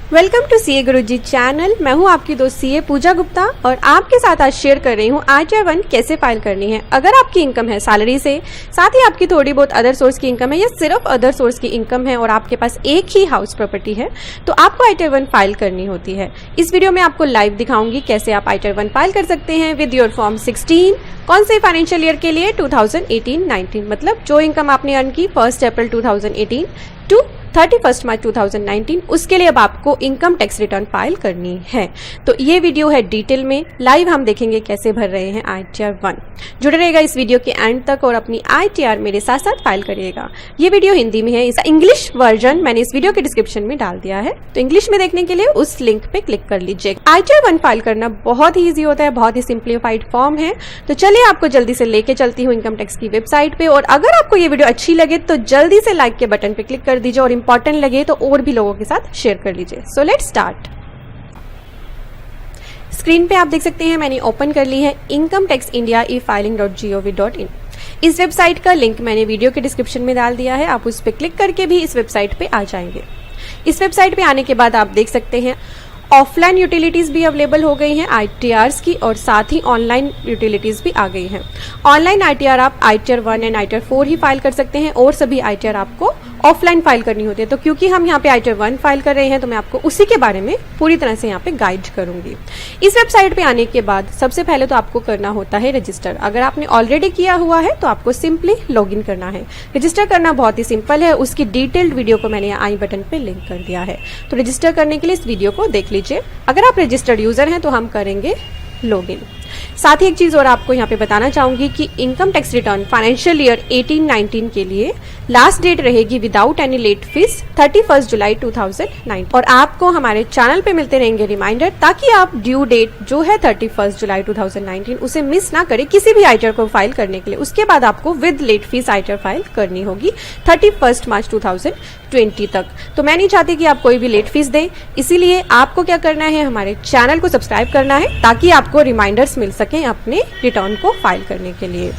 Welcome to CA Guruji channel. मैं हूं आपकी दोस्त सीए पूजा गुप्ता और आपके साथ आज शेयर कर रही हूं ITR 1 कैसे फाइल करनी है। अगर आपकी इनकम है सैलरी से, साथ ही आपकी थोड़ी बहुत अदर सोर्स की इनकम है या सिर्फ अदर सोर्स की इनकम है और आपके पास एक ही हाउस प्रॉपर्टी है, तो आपको ITR 1 फाइल करनी होती है। इस वीडियो में आपको लाइव दिखाऊंगी कैसे आप ITR 1 फाइल कर सकते हैं विद योर फॉर्म 16। कौन से फाइनेंशियल ईयर के लिए? 2018-19, मतलब जो इनकम आपने अर्न की 1 अप्रैल 2018 टू 31 मार्च 2019, उसके लिए अब आपको इनकम टैक्स रिटर्न फाइल करनी है। तो ये वीडियो है डिटेल में, लाइव हम देखेंगे कैसे भर रहे हैं ITR 1। जुड़े रहेगा इस वीडियो के एंड तक और अपनी ITR मेरे साथ साथ फाइल करिएगा। ये वीडियो हिंदी में है, इसका इंग्लिश वर्जन मैंने इस वीडियो के डिस्क्रिप्शन में डाल दिया है, तो इंग्लिश में देखने के लिए उस लिंक पे क्लिक कर लीजिए। ITR 1 फाइल करना बहुत ही ईजी होता है, बहुत ही सिंप्लीफाइड फॉर्म है। तो चलिए आपको जल्दी से लेके चलती हूँ इनकम टैक्स की वेबसाइट पे। और अगर आपको ये वीडियो अच्छी लगे तो जल्दी से लाइक के बटन पे क्लिक कर दीजिए और इंपॉर्टेंट लगे तो और भी लोगों के साथ शेयर कर लीजिए। So let's start. स्क्रीन पे आप देख सकते हैं मैंने ओपन कर ली है इनकम टैक्स इंडिया e-filing.gov.in। इस वेबसाइट का लिंक मैंने वीडियो के डिस्क्रिप्शन में डाल दिया है, आप उस पर क्लिक करके भी इस वेबसाइट पे आ जाएंगे। इस वेबसाइट पे आने के बाद आप देख सकते हैं ऑफलाइन यूटिलिटीज भी अवेलेबल हो गई हैं ITRs की, और साथ ही ऑनलाइन यूटिलिटीज भी आ गई हैं। ऑनलाइन ITR आप ITR 1 and ITR 4 he file कर सकते हैं और सभी ITR आपको ऑफलाइन फाइल करनी होती है। तो क्योंकि हम यहाँ पे ITR 1 फाइल कर रहे हैं तो मैं आपको उसी के बारे में पूरी तरह से यहाँ पे गाइड करूंगी। इस वेबसाइट पे आने के बाद सबसे पहले तो आपको करना होता है रजिस्टर। अगर आपने ऑलरेडी किया हुआ है तो आपको सिंपली लॉगिन करना है। रजिस्टर करना बहुत ही सिंपल है, उसकी डिटेल्ड वीडियो को मैंने आई बटन पे लिंक कर दिया है। तो रजिस्टर करने के लिए इस वीडियो को देख लीजिए। अगर आप रजिस्टर्ड यूजर हैं तो हम करेंगे लॉगिन। साथ ही एक चीज और आपको यहाँ पे बताना चाहूंगी कि income tax return financial year 18-19 के लिए लास्ट डेट रहेगी विदाउट एनी लेट फीस 31 जुलाई 2009। और आपको हमारे चैनल पे मिलते रहेंगे रिमाइंडर, ताकि आप ड्यू डेट जो है 31 जुलाई 2019 उसे मिस ना करें किसी भी ITR को फाइल करने के लिए। उसके बाद आपको with late fees ITR file करनी होगी 31 मार्च 2020 तक। तो मैं नहीं चाहती कि आप कोई भी लेट फीस दें, इसीलिए आपको क्या करना है, हमारे चैनल को सब्सक्राइब करना है ताकि आपको रिमाइंडर्स मिल सके अपने रिटर्न को फाइल करने के लिए।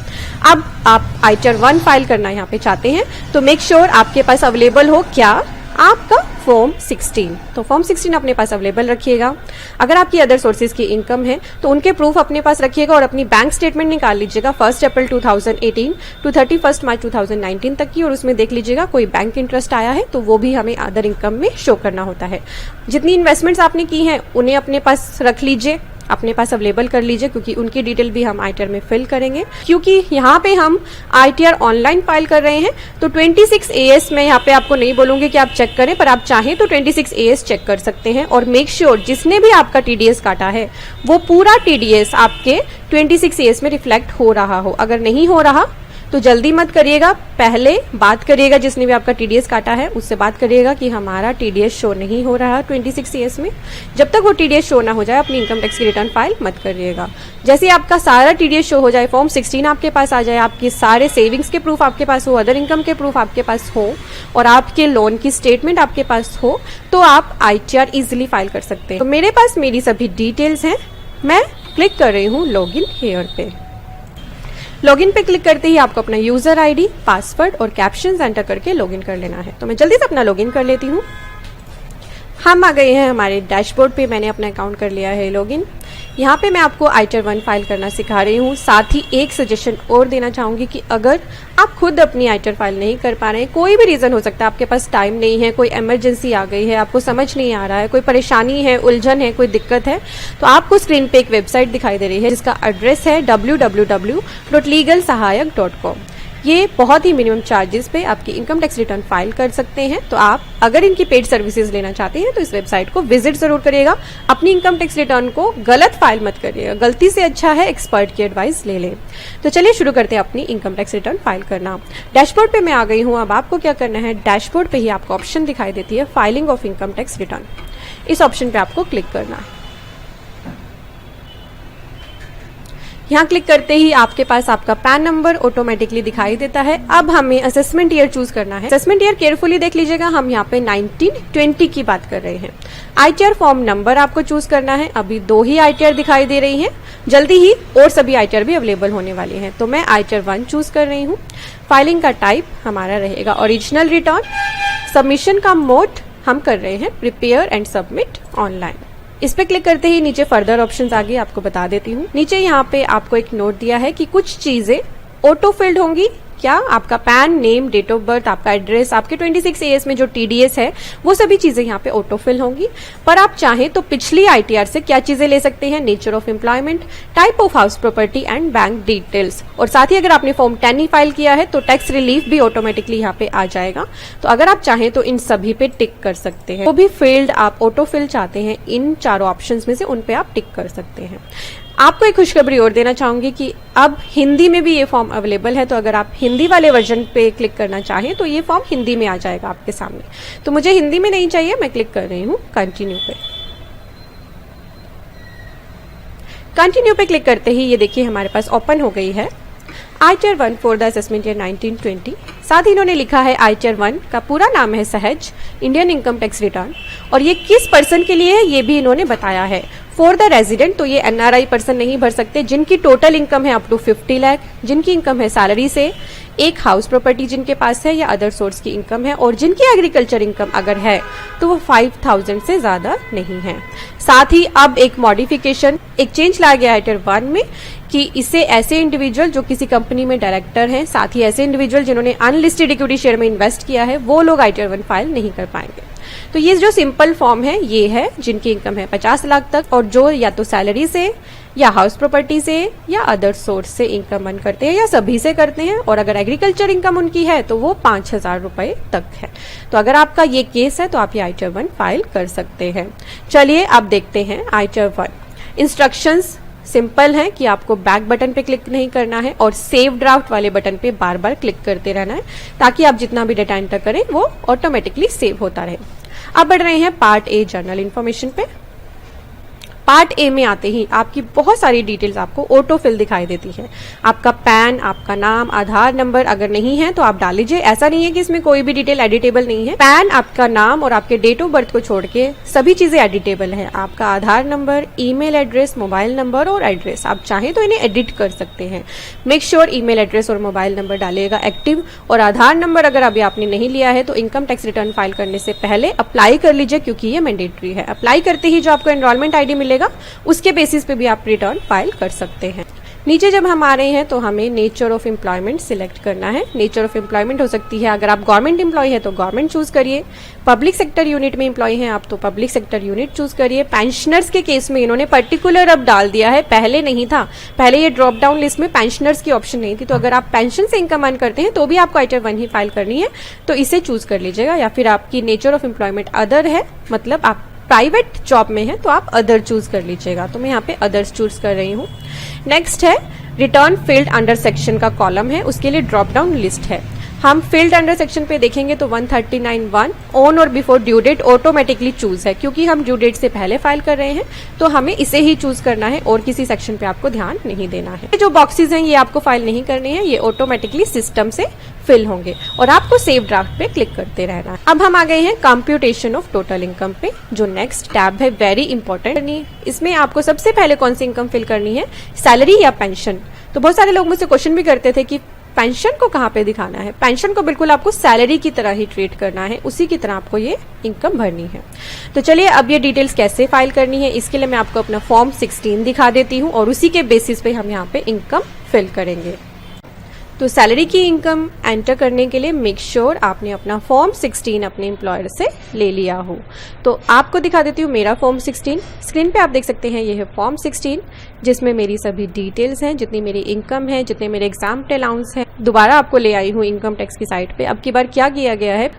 अब आप ITR 1 फाइल करना यहाँ पे चाहते हैं तो मेक श्योर आपके पास अवेलेबल हो क्या, आपका फॉर्म 16। तो फॉर्म 16 अपने पास अवेलेबल रखिएगा। अगर आपकी अदर सोर्सेज की इनकम है तो उनके प्रूफ अपने पास रखिएगा और अपनी बैंक स्टेटमेंट निकाल लीजिएगा 1 अप्रैल 2018 टू 31 मार्च 2019 तक की, और उसमें देख लीजिएगा कोई बैंक इंटरेस्ट आया है तो वो भी हमें अदर इनकम में शो करना होता है। जितनी इन्वेस्टमेंट्स आपने की हैं उन्हें अपने पास रख लीजिए, अपने पास अवेलेबल कर लीजिए, क्योंकि उनकी डिटेल भी हम ITR में फिल करेंगे। क्योंकि यहाँ पे हम ITR ऑनलाइन फाइल कर रहे हैं तो 26 AS में यहाँ पे आपको नहीं बोलूंगी कि आप चेक करें, पर आप चाहें तो 26 AS चेक कर सकते हैं। और मेक श्योर जिसने भी आपका TDS काटा है वो पूरा TDS आपके 26 AS में रिफ्लेक्ट हो रहा हो। अगर नहीं हो रहा तो जल्दी मत करिएगा, पहले बात करिएगा जिसने भी आपका TDS काटा है उससे बात करिएगा कि हमारा TDS शो नहीं हो रहा 26 AS में। जब तक वो TDS शो ना हो जाए अपनी इनकम टैक्स की रिटर्न फाइल मत करिएगा। जैसे ही आपका सारा TDS शो हो जाए, फॉर्म 16 आपके पास आ जाए, आपके सारे सेविंग्स के प्रूफ आपके पास हो, अदर इनकम के प्रूफ आपके पास हो और आपके लोन की स्टेटमेंट आपके पास हो, तो आप ITR इजिली फाइल कर सकते हैं। तो मेरे पास मेरी सभी डिटेल्स हैं, मैं क्लिक कर रही हूँ लॉगिन हियर पे। लॉगिन पे क्लिक करते ही आपको अपना यूजर ID, पासवर्ड और कैप्शंस एंटर करके लॉगिन कर लेना है। तो मैं जल्दी से अपना लॉगिन कर लेती हूँ। हम आ गए हैं हमारे डैशबोर्ड पे, मैंने अपना अकाउंट कर लिया है लॉगिन। यहाँ पे मैं आपको ITR 1 फाइल करना सिखा रही हूँ। साथ ही एक सजेशन और देना चाहूंगी कि अगर आप खुद अपनी ITR फाइल नहीं कर पा रहे हैं, कोई भी रीजन हो सकता है, आपके पास टाइम नहीं है, कोई इमरजेंसी आ गई है, आपको समझ नहीं आ रहा है, कोई परेशानी है, उलझन है, कोई दिक्कत है, तो आपको स्क्रीन पे एक वेबसाइट दिखाई दे रही है जिसका एड्रेस है www.legalsahayak.com। ये बहुत ही मिनिमम चार्जेस पे आपकी इनकम टैक्स रिटर्न फाइल कर सकते हैं। तो आप अगर इनकी पेड सर्विसेज लेना चाहते हैं तो इस वेबसाइट को विजिट जरूर करिएगा। अपनी इनकम टैक्स रिटर्न को गलत फाइल मत करिएगा, गलती से अच्छा है एक्सपर्ट की एडवाइस ले लें। तो चलिए शुरू करते हैं अपनी इनकम टैक्स रिटर्न फाइल करना। डैशबोर्ड पे मैं आ गई हूँ। अब आपको क्या करना है, डैशबोर्ड पे ही आपको ऑप्शन दिखाई देती है filing of income tax return. इस ऑप्शन पे आपको क्लिक करना है। यहाँ क्लिक करते ही आपके पास आपका पैन नंबर ऑटोमेटिकली दिखाई देता है। अब हमें असेसमेंट ईयर चूज करना है। असेसमेंट ईयर केयरफुली देख लीजिएगा, हम यहाँ पे 1920 की बात कर रहे हैं। ITR फॉर्म नंबर आपको चूज करना है। अभी 2 ही ITR दिखाई दे रही हैं, जल्दी ही और सभी ITR भी अवेलेबल होने वाली हैं। तो मैं ITR 1 चूज कर रही हूँ। फाइलिंग का टाइप हमारा रहेगा ओरिजिनल रिटर्न। सबमिशन का मोड हम कर रहे हैं प्रिपेयर एंड सबमिट ऑनलाइन। इस पे क्लिक करते ही नीचे फर्दर ऑप्शंस आगे आपको बता देती हूँ। नीचे यहाँ पे आपको एक नोट दिया है कि कुछ चीजें ऑटो फिल्ड होंगी। क्या? आपका PAN, name, date of birth, आपका एड्रेस, आपके 26 AS में जो TDS है वो सभी चीजें यहाँ पे ऑटो फिल होंगी। पर आप चाहें तो पिछली ITR से क्या चीजें ले सकते हैं, nature of employment, type of house property and bank details. और साथ ही अगर आपने फॉर्म 10 ही फाइल किया है तो टैक्स रिलीफ भी ऑटोमेटिकली यहाँ पे आ जाएगा। तो अगर आप चाहें तो इन सभी पे टिक कर सकते हैं। वो भी फील्ड आप ऑटो फिल चाहते हैं इन चारों ऑप्शन में से उन पे आप टिक कर सकते हैं। आपको एक खुशखबरी और देना चाहूंगी कि अब हिंदी में भी ये फॉर्म अवेलेबल है। तो अगर आप हिंदी वाले वर्जन पे क्लिक करना चाहें तो ये फॉर्म हिंदी में आ जाएगा आपके सामने। तो मुझे हिंदी में नहीं चाहिए, मैं क्लिक कर रही हूँ कंटिन्यू पे। कंटिन्यू पे क्लिक करते ही ये देखिए हमारे पास ओपन हो गई है ITR 1 for the assessment year 1920। साथ ही इन्होंने लिखा है ITR 1 का पूरा नाम है सहज इंडियन इनकम टैक्स रिटर्न, और ये किस पर्सन के लिए है ये भी इन्होंने बताया है। फॉर द रेजिडेंट, तो ये NRI पर्सन नहीं भर सकते जिनकी टोटल इनकम है अप टू 50 लाख, जिनकी इनकम है सैलरी से, एक हाउस प्रॉपर्टी जिनके पास है या अदर सोर्स की इनकम है, और जिनकी एग्रीकल्चर इनकम अगर है तो वो 5000 से ज्यादा नहीं है। साथ ही अब एक मॉडिफिकेशन, एक चेंज लाया गया है ITR 1 में कि इसे ऐसे इंडिविजुअल जो किसी कंपनी में डायरेक्टर हैं, साथ ही ऐसे इंडिविजुअल जिन्होंने अनलिस्टेड इक्विटी शेयर में इन्वेस्ट किया है, वो लोग ITR 1 फाइल नहीं कर पाएंगे। तो ये जो सिंपल फॉर्म है ये है जिनकी इनकम है 50 लाख तक और जो या तो सैलरी से या हाउस प्रॉपर्टी से या अदर सोर्स से इनकम अर्न करते हैं या सभी से करते हैं, और अगर एग्रीकल्चर इनकम उनकी है तो वो 5000 रुपए तक है। तो अगर आपका ये केस है तो आप ये ITR 1 फाइल कर सकते हैं। चलिए अब देखते हैं ITR 1। इंस्ट्रक्शंस सिंपल है कि आपको बैक बटन पे क्लिक नहीं करना है और सेव ड्राफ्ट वाले बटन पे बार बार क्लिक करते रहना है ताकि आप जितना भी डेटा एंटर करें वो ऑटोमेटिकली सेव होता रहे। अब बढ़ रहे हैं पार्ट ए जर्नल इन्फॉर्मेशन पे। पार्ट ए में आते ही आपकी बहुत सारी डिटेल्स आपको ऑटो फिल दिखाई देती है। आपका पैन, आपका नाम, आधार नंबर अगर नहीं है तो आप डाल लीजिए। ऐसा नहीं है कि इसमें कोई भी डिटेल एडिटेबल नहीं है। पैन, आपका नाम और आपके डेट ऑफ बर्थ को छोड़ के सभी चीजें एडिटेबल है। आपका Aadhaar number, email address, mobile number और एड्रेस, आप चाहें तो इन्हें एडिट कर सकते हैं। मेक श्योर ईमेल एड्रेस और मोबाइल नंबर डालिएगा एक्टिव, और आधार नंबर अगर अभी आपने नहीं लिया है तो इनकम टैक्स रिटर्न फाइल करने से पहले अप्लाई कर लीजिए क्योंकि ये मैंडेटरी है। अप्लाई करते ही जो आपको एनरोलमेंट ID मिलेगा उसके बेसिस पे भी आप रिटर्न फाइल कर सकते हैं। नीचे जब हम आ रहे हैं तो हमें नेचर ऑफ एम्प्लॉयमेंट सिलेक्ट करना है। नेचर ऑफ एम्प्लॉयमेंट हो सकती है अगर आप गवर्नमेंट एम्प्लॉय है तो गवर्नमेंट चूज करिए, पब्लिक सेक्टर यूनिट में एम्प्लॉय हैं आप तो पब्लिक सेक्टर यूनिट चूज करिए। पेंशनर्स के केस में इन्होंने पर्टिकुलर अब डाल दिया है, पहले नहीं था। पहले ये ड्रॉप डाउन लिस्ट में पेंशनर्स की ऑप्शन नहीं थी, तो अगर आप पेंशन से इनकम अर्न करते हैं तो भी आपको ITR 1 ही फाइल करनी है, तो इसे चूज कर लीजिएगा। या फिर आपकी नेचर ऑफ एम्प्लॉयमेंट अदर है, मतलब आप प्राइवेट जॉब में है तो आप अदर चूज कर लीजिएगा। तो मैं यहाँ पे अदर्स चूज कर रही हूँ। नेक्स्ट है रिटर्न फील्ड अंडर सेक्शन का कॉलम है, उसके लिए ड्रॉप डाउन लिस्ट है। हम फील्ड अंडर सेक्शन पे देखेंगे तो 139(1) ऑन और before due date automatically choose है, क्योंकि हम ड्यू डेट से पहले फाइल कर रहे हैं तो हमें इसे ही चूज करना है और किसी सेक्शन पे आपको ध्यान नहीं देना है। जो बॉक्सेस हैं ये आपको फाइल नहीं करने हैं, ये ऑटोमेटिकली सिस्टम से फिल होंगे और आपको सेव ड्राफ्ट पे क्लिक करते रहना है। अब हम आ गए हैं कंप्यूटेशन ऑफ टोटल इनकम पे, जो नेक्स्ट टैब है, वेरी इंपॉर्टेंट। इसमें आपको सबसे पहले कौन सी इनकम फिल करनी है, सैलरी या पेंशन। तो बहुत सारे लोग मुझसे क्वेश्चन भी करते थे कि पेंशन को कहाँ पे दिखाना है। पेंशन को बिल्कुल आपको सैलरी की तरह ही ट्रीट करना है, उसी की तरह आपको ये इनकम भरनी है। तो चलिए अब ये डिटेल्स कैसे फाइल करनी है इसके लिए मैं आपको अपना फॉर्म 16 दिखा देती हूँ और उसी के बेसिस पे हम यहाँ पे इनकम फिल करेंगे। तो सैलरी की इनकम एंटर करने के लिए मेक श्योर आपने अपना फॉर्म 16 अपने एम्प्लॉयर से ले लिया हो। तो आपको दिखा देती हूँ मेरा फॉर्म 16। स्क्रीन पे आप देख सकते हैं ये है फॉर्म 16 जिसमें मेरी सभी डिटेल्स हैं, जितनी मेरी इनकम है, जितने मेरे एग्जाम अलाउंस है। दोबारा आपको ले आई हूँ इनकम टैक्स की साइट पे। अब की बार क्या किया गया है,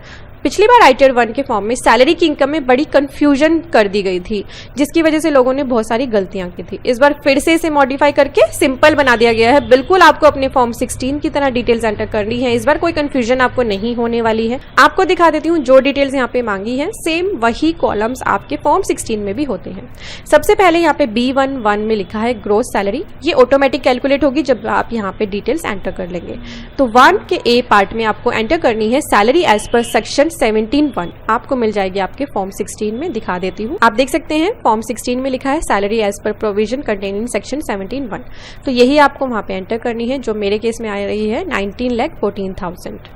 पिछली बार ITR 1 के फॉर्म में सैलरी की इनकम में बड़ी कंफ्यूजन कर दी गई थी जिसकी वजह से लोगों ने बहुत सारी गलतियां की थी। इस बार फिर से इसे मॉडिफाई करके सिंपल बना दिया गया है। बिल्कुल आपको अपने फॉर्म 16 की तरह डिटेल्स एंटर करनी है। इस बार कोई कंफ्यूजन आपको नहीं होने वाली है। आपको दिखा देती हूँ जो डिटेल्स यहाँ पे मांगी है सेम वही कॉलम्स आपके फॉर्म 16 में भी होते हैं। सबसे पहले यहाँ पे B11 में लिखा है ग्रोस सैलरी, ये ऑटोमेटिक कैलकुलेट होगी जब आप यहाँ पे डिटेल्स एंटर कर लेंगे। तो 1 के A पार्ट में आपको एंटर करनी है सैलरी एज पर सेक्शन 17(1), आपको मिल जाएगी आपके फॉर्म 16 में। दिखा देती हूँ, आप देख सकते हैं फॉर्म 16 में लिखा है salary as per provision containing section 17(1), तो यही आपको वहां पे एंटर करनी है जो मेरे केस में आ रही है 19,14,000।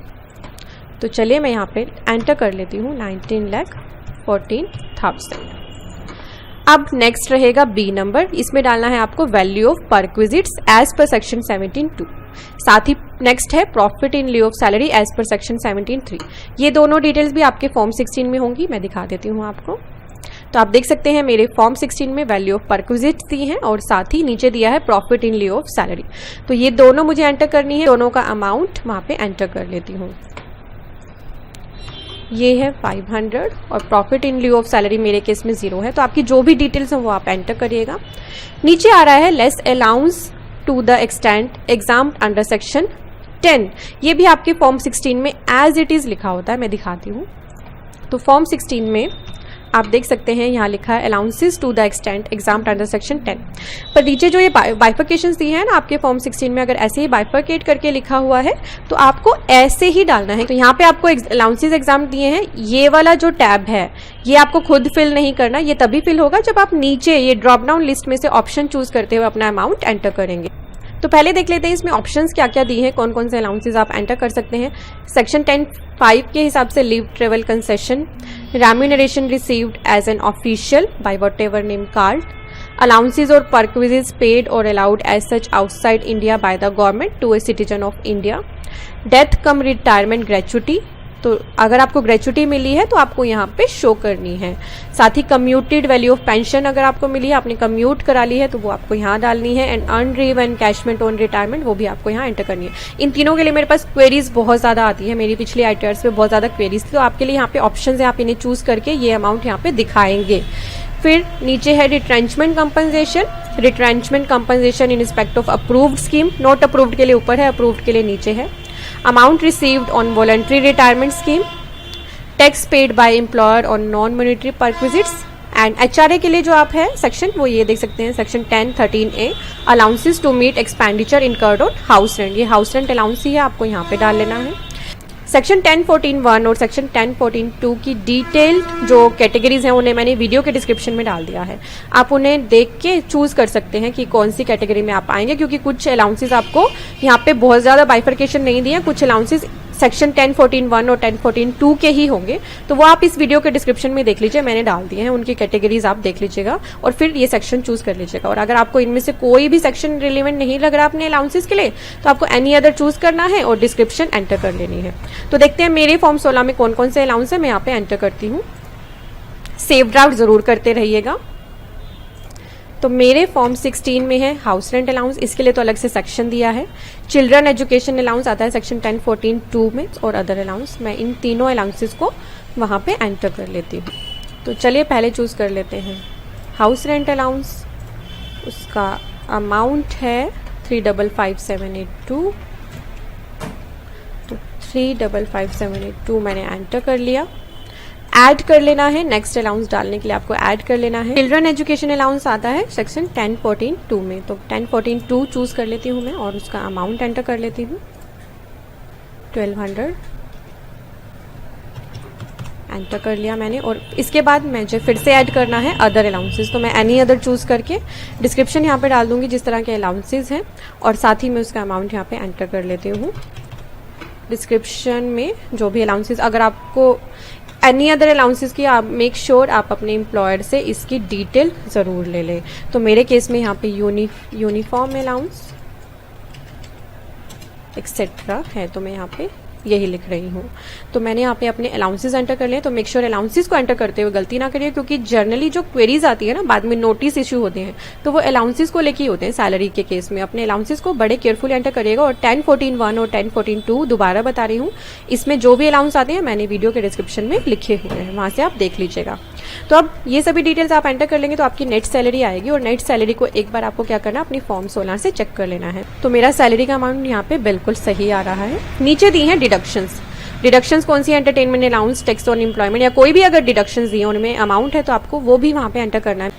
तो चलिए मैं यहाँ पे एंटर कर लेती हूँ 19,14,000। 14,000। अब नेक्स्ट रहेगा बी नंबर, इसमें डालना है आपको value of perquisites as per section 17(2). साथ ही नेक्स्ट है profit in lieu of salary as per section 17(3). ये दोनों डिटेल्स भी आपके फॉर्म 16 में होंगी, मैं दिखा देती हूँ आपको। तो आप देख सकते हैं मेरे फॉर्म 16 में वैल्यू ऑफ परक्विजिट्स दी है और साथ ही नीचे दिया है profit in lieu of salary. तो ये दोनों मुझे एंटर करनी है, दोनों का अमाउंट वहां पे एंटर कर लेती हूँ। ये है 500 और profit in lieu of salary मेरे केस में 0 है। तो आपकी जो भी डिटेल्स हैं वो आप एंटर करिएगा। नीचे आ रहा है less allowance to the extent exempted under section 10। ये भी आपके फॉर्म 16 में एज इट इज लिखा होता है, मैं दिखाती हूँ। तो फॉर्म 16 में आप देख सकते हैं यहाँ लिखा है allowances to the extent exempted under section 10। पर नीचे जो ये बाइफर्केशंस दी है ना आपके फॉर्म 16 में, अगर ऐसे ही बाइफर्केट करके लिखा हुआ है तो आपको ऐसे ही डालना है। तो यहाँ पे आपको अलाउंसेस एग्जाम दिए हैं, ये वाला जो टैब है ये आपको खुद फिल नहीं करना, ये तभी फिल होगा जब आप नीचे ये ड्रॉप डाउन लिस्ट में से ऑप्शन चूज करते हुए अपना अमाउंट एंटर करेंगे। तो पहले देख लेते हैं इसमें ऑप्शंस क्या क्या दी हैं, कौन कौन से अलाउंसेस आप एंटर कर सकते हैं। सेक्शन 10(5) के हिसाब से leave travel concession, remuneration received as an official by whatever name called, allowances और परक्विजिट्स पेड और allowed as such outside India by the government to a citizen of India, death cum retirement gratuity. तो अगर आपको gratuity मिली है तो आपको यहाँ पे शो करनी है। साथ ही कम्यूटेड वैल्यू ऑफ पेंशन अगर आपको मिली है, आपने कम्यूट करा ली है तो वो आपको यहाँ डालनी है। And earn रीव and कैशमेंट on retirement वो भी आपको यहाँ एंटर करनी है। इन तीनों के लिए मेरे पास क्वेरीज बहुत ज़्यादा आती है, मेरी पिछली ITRs पे बहुत ज़्यादा क्वेरीज थी, तो आपके लिए यहाँ पे ऑप्शन है, आप इन्हें चूज करके ये अमाउंट यहाँ पे दिखाएंगे। फिर नीचे है retrenchment compensation, retrenchment compensation in respect of approved scheme, not approved के लिए ऊपर है, अप्रूव्ड के लिए नीचे है। Amount received on voluntary retirement scheme, tax paid by employer on non monetary perquisites and HRA के लिए जो आप है सेक्शन वो ये देख सकते हैं section 10(13)(a), allowances to meet expenditure incurred on house rent. ये हाउस रेंट अलाउंस ही है, आपको यहाँ पे डाल लेना है। सेक्शन 10(14)(1) और सेक्शन 10(14)(2) की डिटेल्ड जो कैटेगरीज हैं उन्हें मैंने वीडियो के डिस्क्रिप्शन में डाल दिया है, आप उन्हें देख के चूज कर सकते हैं कि कौन सी कैटेगरी में आप आएंगे, क्योंकि कुछ अलाउंसेस आपको यहाँ पे बहुत ज्यादा बाइफर्केशन नहीं दिए, कुछ अलाउंसेस सेक्शन 10(14)(1) और 10(14)(2) के ही होंगे। तो वो आप इस वीडियो के डिस्क्रिप्शन में देख लीजिए, मैंने डाल दिए हैं, उनकी कैटेगरीज आप देख लीजिएगा और फिर ये सेक्शन चूज कर लीजिएगा। और अगर आपको इनमें से कोई भी सेक्शन रिलेवेंट नहीं लग रहा अपने अलाउंसेस के लिए तो आपको एनी अदर चूज करना है और डिस्क्रिप्शन एंटर कर लेनी है। तो देखते हैं मेरे फॉर्म 16 में कौन कौन से अलाउंस है, मैं यहाँ पे एंटर करती हूँ। सेव ड्राफ्ट जरूर करते रहिएगा। तो मेरे फॉर्म 16 में है हाउस रेंट अलाउंस, इसके लिए तो अलग से सेक्शन दिया है। चिल्ड्रन एजुकेशन अलाउंस आता है सेक्शन 10(14)(2) में और अदर अलाउंस, मैं इन तीनों अलाउंसेस को वहाँ पे एंटर कर लेती हूँ। तो चलिए पहले चूज कर लेते हैं हाउस रेंट अलाउंस, उसका अमाउंट है 355,782। तो 355,782 मैंने एंटर कर लिया। ऐड कर लेना है, नेक्स्ट अलाउंस डालने के लिए आपको ऐड कर लेना है। चिल्ड्रन एजुकेशन अलाउंस आता है सेक्शन 10(14)(2) में, तो 10(14)(2) चूज कर लेती हूँ मैं और उसका अमाउंट एंटर कर लेती हूँ 1200 एंटर कर लिया मैंने। और इसके बाद मुझे फिर से ऐड करना है अदर अलाउंसेस, तो मैं एनी अदर चूज करके डिस्क्रिप्शन यहाँ पे डाल दूंगी जिस तरह के अलाउंसेस हैं और साथ ही मैं उसका अमाउंट यहाँ पे एंटर कर लेती हूँ। डिस्क्रिप्शन में जो भी अलाउंसेस, अगर आपको एनी अदर अलाउंसेस की आप मेक श्योर आप अपने एम्प्लॉयर से इसकी डिटेल ज़रूर ले लें। तो मेरे केस में यहाँ पे यूनिफॉर्म अलाउंस एक्सेट्रा है, तो मैं यहाँ पे यही लिख रही हूँ। तो मैंने यहाँ पे अपने अलाउंसेस एंटर कर लिए। तो मेक श्योर अलाउंसेस को एंटर करते हुए गलती ना करिए, क्योंकि जनरली जो क्वेरीज आती है ना बाद में नोटिस इशू होते हैं तो वो अलाउंसेस को लेके होते हैं। सैलरी के केस में अपने अलाउंसेस को बड़े केयरफुल एंटर करिएगा। और 10(14)(1) और 10(14)(2) दोबारा बता रही हूँ, इसमें जो भी अलाउंस आते हैं मैंने वीडियो के डिस्क्रिप्शन में लिखे हुए हैं, वहाँ से आप देख लीजिएगा। तो अब ये सभी डिटेल्स आप एंटर कर लेंगे तो आपकी नेट सैलरी आएगी और नेट सैलरी को एक बार आपको क्या करना है, अपनी फॉर्म 16 से चेक कर लेना है। तो मेरा सैलरी का अमाउंट यहाँ पे बिल्कुल सही आ रहा है। नीचे दी है डिडक्शंस। डिडक्शंस कौन सी, entertainment allowance, tax on employment या कोई भी अगर डिडक्शंस दिए उनमें अमाउंट है तो आपको वो भी वहाँ पे एंटर करना है।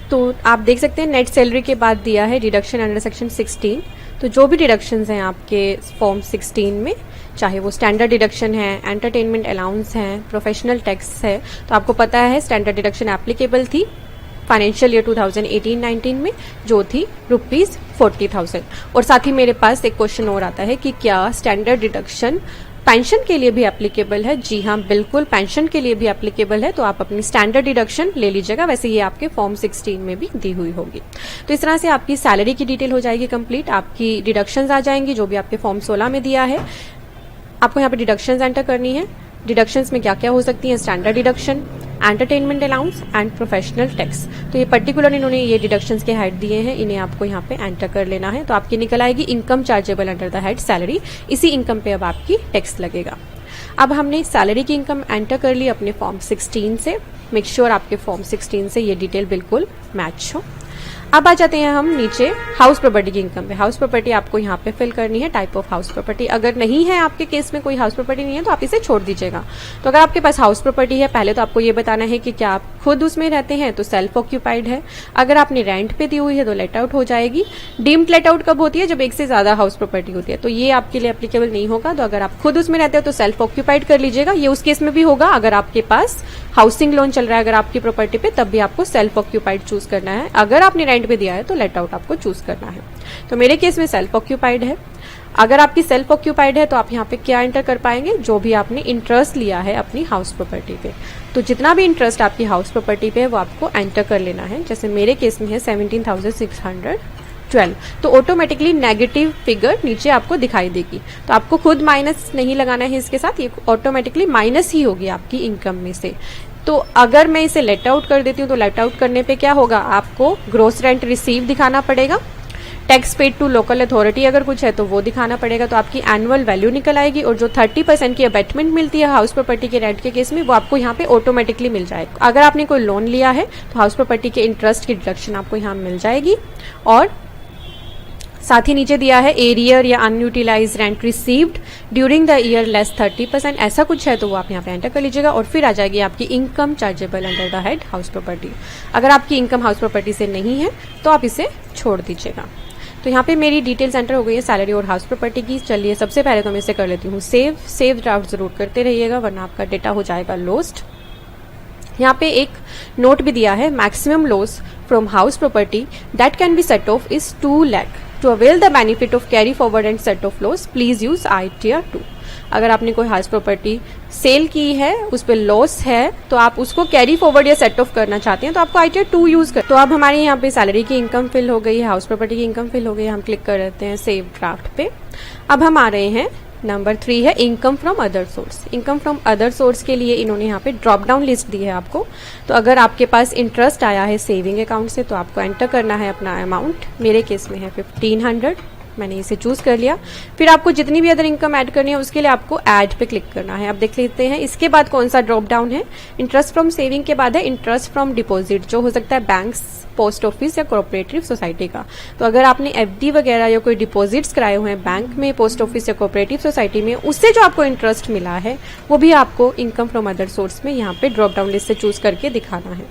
तो आप देख सकते हैं नेट सैलरी के बाद दिया है डिडक्शन अंडर सेक्शन 16। तो जो भी डिडक्शंस हैं आपके फॉर्म 16 में, चाहे वो स्टैंडर्ड डिडक्शन है, एंटरटेनमेंट अलाउंस है, प्रोफेशनल टैक्स है, तो आपको पता है स्टैंडर्ड डिडक्शन एप्लीकेबल थी फाइनेंशियल ईयर 2018-19 में जो थी ₹40,000। और साथ ही मेरे पास एक क्वेश्चन और आता है कि क्या स्टैंडर्ड डिडक्शन पेंशन के लिए भी एप्लीकेबल है। जी हाँ, बिल्कुल पेंशन के लिए भी एप्लीकेबल है। तो आप अपनी स्टैंडर्ड डिडक्शन ले लीजिएगा, वैसे ये आपके फॉर्म 16 में भी दी हुई होगी। तो इस तरह से आपकी सैलरी की डिटेल हो जाएगी कंप्लीट, आपकी डिडक्शंस आ जाएंगी जो भी आपके फॉर्म 16 में दिया है। आपको यहाँ पे डिडक्शंस एंटर करनी है। डिडक्शंस में क्या क्या हो सकती हैं, standard deduction, entertainment allowance and professional tax. तो ये पर्टिकुलर इन्होंने ये डिडक्शंस के हेड दिए हैं, इन्हें आपको यहाँ पे एंटर कर लेना है। तो आपकी निकल आएगी income chargeable under the head salary. इसी इनकम पे अब आपकी टैक्स लगेगा। अब हमने सैलरी की इनकम एंटर कर ली अपने फॉर्म 16 से। मेक श्योर आपके फॉर्म 16 से ये डिटेल बिल्कुल मैच हो। अब आ जाते हैं हम नीचे हाउस प्रॉपर्टी की इनकम पे। हाउस प्रॉपर्टी आपको यहाँ पे फिल करनी है, टाइप ऑफ हाउस प्रॉपर्टी। अगर नहीं है आपके केस में कोई हाउस प्रॉपर्टी नहीं है तो आप इसे छोड़ दीजिएगा। तो अगर आपके पास हाउस प्रॉपर्टी है, पहले तो आपको ये बताना है कि क्या आप खुद उसमें रहते हैं, तो सेल्फ ऑक्यूपाइड है। अगर आपने रेंट पे दी हुई है तो लेट आउट हो जाएगी। डीम्ड लेट आउट कब होती है, जब एक से ज्यादा हाउस प्रॉपर्टी होती है, तो ये आपके लिए एप्लीकेबल नहीं होगा। तो अगर आप खुद उसमें रहते हो तो सेल्फ ऑक्यूपाइड कर लीजिएगा। ये उस केस में भी होगा अगर आपके पास हाउसिंग लोन चल रहा है अगर आपकी प्रॉपर्टी पे, तब भी आपको सेल्फ ऑक्यूपाइड चूज करना है। अगर आपने रेंट पे दिया है तो लेट आउट आपको चूज करना है। तो मेरे केस में सेल्फ ऑक्यूपाइड है। अगर आपकी सेल्फ ऑक्यूपाइड है तो आप यहाँ पे क्या एंटर कर पाएंगे, जो भी आपने इंटरेस्ट लिया है अपनी हाउस प्रॉपर्टी पे। तो जितना भी इंटरेस्ट आपकी हाउस प्रॉपर्टी पे है वो आपको एंटर कर लेना है। जैसे मेरे केस में है 17,612, तो ऑटोमेटिकली नेगेटिव फिगर नीचे आपको दिखाई देगी। तो आपको खुद माइनस नहीं लगाना है इसके साथ, ये ऑटोमेटिकली माइनस ही होगी आपकी इनकम में से। तो अगर मैं इसे लेट आउट कर देती हूँ तो लेट आउट करने पे क्या होगा, आपको ग्रोस रेंट रिसीव दिखाना पड़ेगा, tax paid to local authority अगर कुछ है तो वो दिखाना पड़ेगा। तो आपकी एनुअल वैल्यू निकल आएगी और जो 30% की अबेटमेंट मिलती है हाउस प्रॉपर्टी के रेंट के केस में वो आपको यहाँ पे ऑटोमेटिकली मिल जाएगा। अगर आपने कोई लोन लिया है तो हाउस प्रॉपर्टी के इंटरेस्ट की डिडक्शन आपको यहाँ मिल जाएगी। और साथ ही नीचे दिया है एरियर या unutilise rent received during the year less 30%, ऐसा कुछ है तो वो आप यहाँ पे एंटर कर लीजिएगा। और फिर आ जाएगी आपकी income chargeable under the head house property. अगर आपकी इनकम हाउस प्रॉपर्टी से नहीं है तो आप इसे छोड़ दीजिएगा। तो यहाँ पे मेरी डिटेल्स एंटर हो गई है सैलरी और हाउस प्रॉपर्टी की। चलिए सबसे पहले तो मैं इसे कर लेती हूँ सेव ड्राफ्ट जरूर करते रहिएगा वरना आपका डेटा हो जाएगा लॉस्ट। यहाँ पे एक नोट भी दिया है, maximum loss from house property that can be set off is 2 lakh. To avail the benefit of carry forward and set off loss please use ITR 2। अगर आपने कोई हाउस प्रॉपर्टी सेल की है, उस पर लॉस है, तो आप उसको कैरी फॉरवर्ड या सेट ऑफ करना चाहते हैं तो आपको ITR 2 यूज कर। तो अब हमारे यहाँ पे सैलरी की इनकम फिल हो गई है, हाउस प्रॉपर्टी की इनकम फिल हो गई है। हम क्लिक कर देते हैं सेव ड्राफ्ट पे। अब हम आ रहे हैं नंबर 3 है income from other source. Income from other source के लिए इन्होंने यहाँ पे ड्रॉप डाउन लिस्ट दी है आपको। तो अगर आपके पास इंटरेस्ट आया है सेविंग अकाउंट से तो आपको एंटर करना है अपना अमाउंट। मेरे केस में है 1500, मैंने इसे चूज कर लिया। फिर आपको जितनी भी अदर इनकम ऐड करनी है उसके लिए आपको ऐड पे क्लिक करना है। अब देख लेते हैं इसके बाद कौन सा ड्रॉप डाउन है। इंटरेस्ट फ्रॉम सेविंग के बाद है इंटरेस्ट फ्रॉम डिपॉजिट, जो हो सकता है बैंक्स, पोस्ट ऑफिस या कोऑपरेटिव सोसाइटी का। तो अगर आपने FD वगैरह या कोई डिपॉजिट्स कराए हुए हैं बैंक में, पोस्ट ऑफिस या कोऑपरेटिव सोसाइटी में, उससे जो आपको इंटरेस्ट मिला है वो भी आपको इनकम फ्रॉम अदर सोर्स में यहाँ पे ड्रॉप डाउन लिस्ट से चूज करके दिखाना है।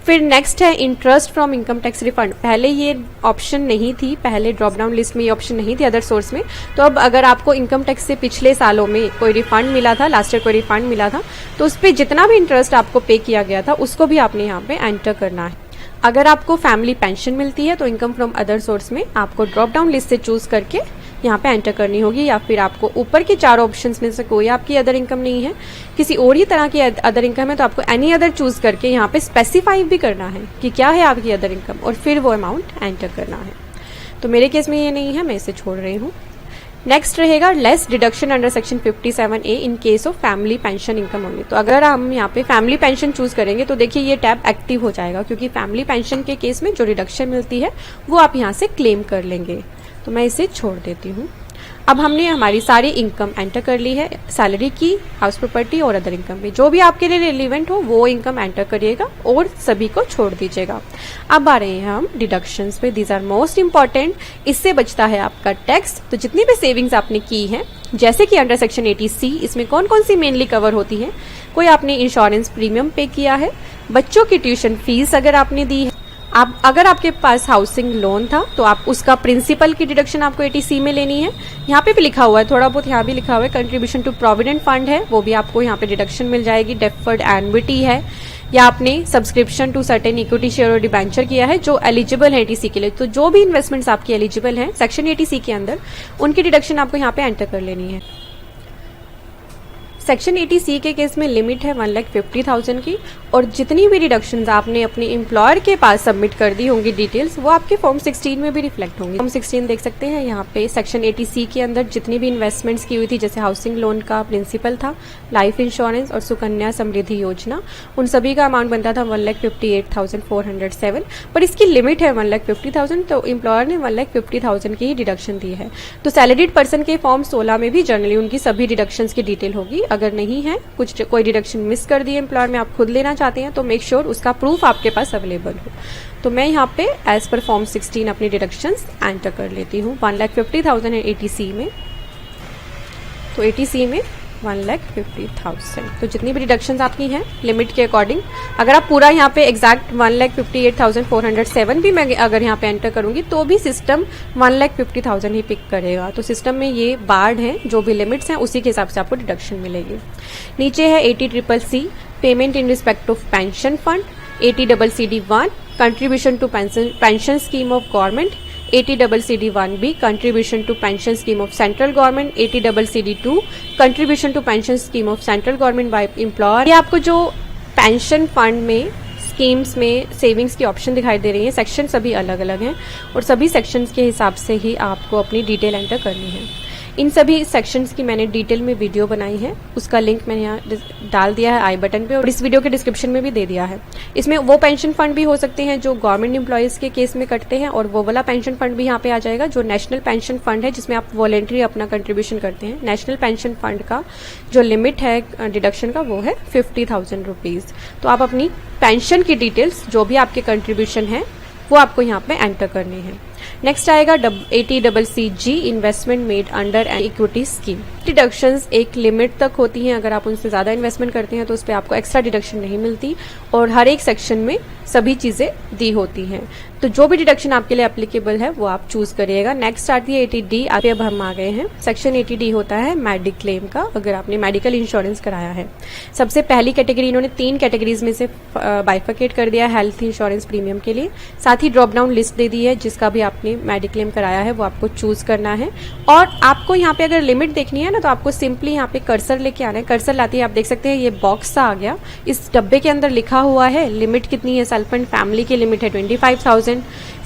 फिर नेक्स्ट है interest from income tax refund. पहले ये ऑप्शन नहीं थी, पहले ड्रॉप डाउन लिस्ट में ये ऑप्शन नहीं थी अदर सोर्स में। तो अब अगर आपको इनकम टैक्स से पिछले सालों में कोई रिफंड मिला था, लास्ट ईयर कोई रिफंड मिला था, तो उस पर जितना भी इंटरेस्ट आपको पे किया गया था उसको भी आपने यहाँ पे एंटर करना है। अगर आपको फैमिली पेंशन मिलती है तो इनकम फ्रॉम अदर सोर्स में आपको ड्रॉप डाउन लिस्ट से चूज करके यहाँ पे एंटर करनी होगी। या फिर आपको ऊपर के 4 ऑप्शंस में से कोई आपकी अदर इनकम नहीं है, किसी और ही तरह की अदर इनकम है, तो आपको एनी अदर चूज करके यहाँ पे स्पेसिफाई भी करना है कि क्या है आपकी अदर इनकम और फिर वो अमाउंट एंटर करना है। तो मेरे केस में ये नहीं है, मैं इसे छोड़ रही हूँ। नेक्स्ट रहेगा less deduction under section 57A in case of family pension income only. तो अगर हम यहाँ पे फैमिली पेंशन चूज करेंगे तो देखिए ये टैब एक्टिव हो जाएगा, क्योंकि फैमिली पेंशन के केस में जो डिडक्शन मिलती है वो आप यहाँ से क्लेम कर लेंगे। तो मैं इसे छोड़ देती हूँ। अब हमने हमारी सारी इनकम एंटर कर ली है, सैलरी की, हाउस प्रॉपर्टी और अदर इनकम भी। जो भी आपके लिए रिलेवेंट हो वो इनकम एंटर करिएगा और सभी को छोड़ दीजिएगा। अब आ रहे हैं हम डिडक्शंस पे। These are most important. इससे बचता है आपका टैक्स। तो जितनी भी सेविंग्स आपने की है, जैसे कि अंडर सेक्शन 80C, इसमें कौन कौन सी मेनली कवर होती है। कोई आपने इंश्योरेंस प्रीमियम पे किया है, बच्चों की ट्यूशन फीस अगर आपने दी है, आप अगर आपके पास हाउसिंग लोन था तो आप उसका प्रिंसिपल की डिडक्शन आपको 80C में लेनी है। यहाँ पे भी लिखा हुआ है, थोड़ा बहुत यहाँ भी लिखा हुआ है, कंट्रीब्यूशन टू प्रोविडेंट फंड है, वो भी आपको यहाँ पे डिडक्शन मिल जाएगी। डेफर्ड एन्युटी है, या आपने subscription to certain equity share और डिबेंचर किया है जो एलिजिबल है 80C के लिए। तो जो भी इन्वेस्टमेंट्स आपकी एलिजिबल हैं सेक्शन 80C के अंदर, उनकी डिडक्शन आपको यहाँ पे एंटर कर लेनी है। सेक्शन 80C के केस में लिमिट है 1,50,000 की, और जितनी भी डिडक्शंस आपने अपने एम्प्लॉयर के पास सबमिट कर दी होंगी डिटेल्स, वो आपके फॉर्म 16 में भी रिफ्लेक्ट होंगी। फॉर्म 16 देख सकते हैं यहाँ पे सेक्शन 80C के अंदर जितनी भी इन्वेस्टमेंट्स की हुई थी, जैसे हाउसिंग लोन का प्रिंसिपल था, लाइफ इंश्योरेंस और सुकन्या समृद्धि योजना, उन सभी का अमाउंट बनता था 1,58,407, पर इसकी लिमिट है 1,50,000, तो एम्प्लॉयर ने 1,50,000 की ही डिडक्शन दी है। तो सैलरीड पर्सन के फॉर्म 16 में भी जनरली उनकी सभी डिडक्शंस की डिटेल होगी। अगर नहीं है, कोई डिडक्शन मिस कर दी एम्प्लॉयर में, आप खुद लेना चाहते हैं, तो मेक श्योर उसका प्रूफ आपके पास अवेलेबल हो। तो मैं यहाँ पे एज पर फॉर्म 16 अपनी डिडक्शंस एंटर कर लेती हूँ। 1,50,000 है 80C में, तो 80C में 1,50,000, तो जितनी भी डिडक्शंस आपकी हैं लिमिट के अकॉर्डिंग, अगर आप पूरा यहाँ पे एग्जैक्ट 1,58,407 भी मैं अगर यहाँ पे एंटर करूँगी तो भी सिस्टम 1,50,000 ही पिक करेगा। तो सिस्टम में ये बार्ड हैं, जो भी लिमिट्स हैं उसी के हिसाब से आपको डिडक्शन मिलेगी। नीचे है 80CCC payment in respect of pension fund, 80CCD1 contribution to pension scheme of government, 80CCD1B contribution to pension scheme of central government, 80CCD2 contribution to pension scheme of central government by employer. ये आपको जो pension fund में schemes में savings की option दिखाई दे रही है, सेक्शन सभी अलग अलग हैं और सभी सेक्शंस के हिसाब से ही आपको अपनी डिटेल एंटर करनी है। इन सभी सेक्शंस की मैंने डिटेल में वीडियो बनाई है, उसका लिंक मैंने यहाँ डाल दिया है आई बटन पे और इस वीडियो के डिस्क्रिप्शन में भी दे दिया है। इसमें वो पेंशन फंड भी हो सकते हैं जो गवर्नमेंट एम्प्लॉयज़ के केस में कटते हैं, और वो वाला पेंशन फंड भी यहाँ पे आ जाएगा जो नेशनल पेंशन फंड है, जिसमें आप वॉलेंट्री अपना कंट्रीब्यूशन करते हैं। नेशनल पेंशन फंड का जो लिमिट है डिडक्शन का वो है 50,000 रुपीज़। तो आप अपनी पेंशन की डिटेल्स जो भी आपके कंट्रीब्यूशन है वो आपको यहाँ पे एंटर करनी है। नेक्स्ट आएगा 80CCG investment made under an equity scheme. Deductions एक लिमिट तक होती हैं, अगर आप उनसे ज़्यादा इन्वेस्टमेंट करते हैं तो उस पर आपको एक्स्ट्रा डिडक्शन नहीं मिलती, और हर एक सेक्शन में सभी चीज़ें दी होती हैं। तो जो भी डिडक्शन आपके लिए एप्लीकेबल है वो आप चूज करिएगा। नेक्स्ट आती है 80D। अब हम आ गए हैं सेक्शन 80D होता है मेडिक्लेम का, अगर आपने मेडिकल इंश्योरेंस कराया है। सबसे पहली कैटेगरी इन्होंने 3 कैटेगरीज में से बाइफर्केट कर दिया हेल्थ इंश्योरेंस प्रीमियम के लिए, साथ ही ड्रॉप डाउन लिस्ट दे दी है जिसका भी आपने मेडिक्लेम कराया है वो आपको चूज करना है। और आपको यहाँ पे अगर लिमिट देखनी है ना तो आपको सिंपली यहाँ पे कर्सर लेके आना है। कर्सर लाते ही आप देख सकते हैं ये बॉक्स सा आ गया, इस डब्बे के अंदर लिखा हुआ है लिमिट कितनी है। सेल्फ एंड फैमिली की लिमिट है 25,000।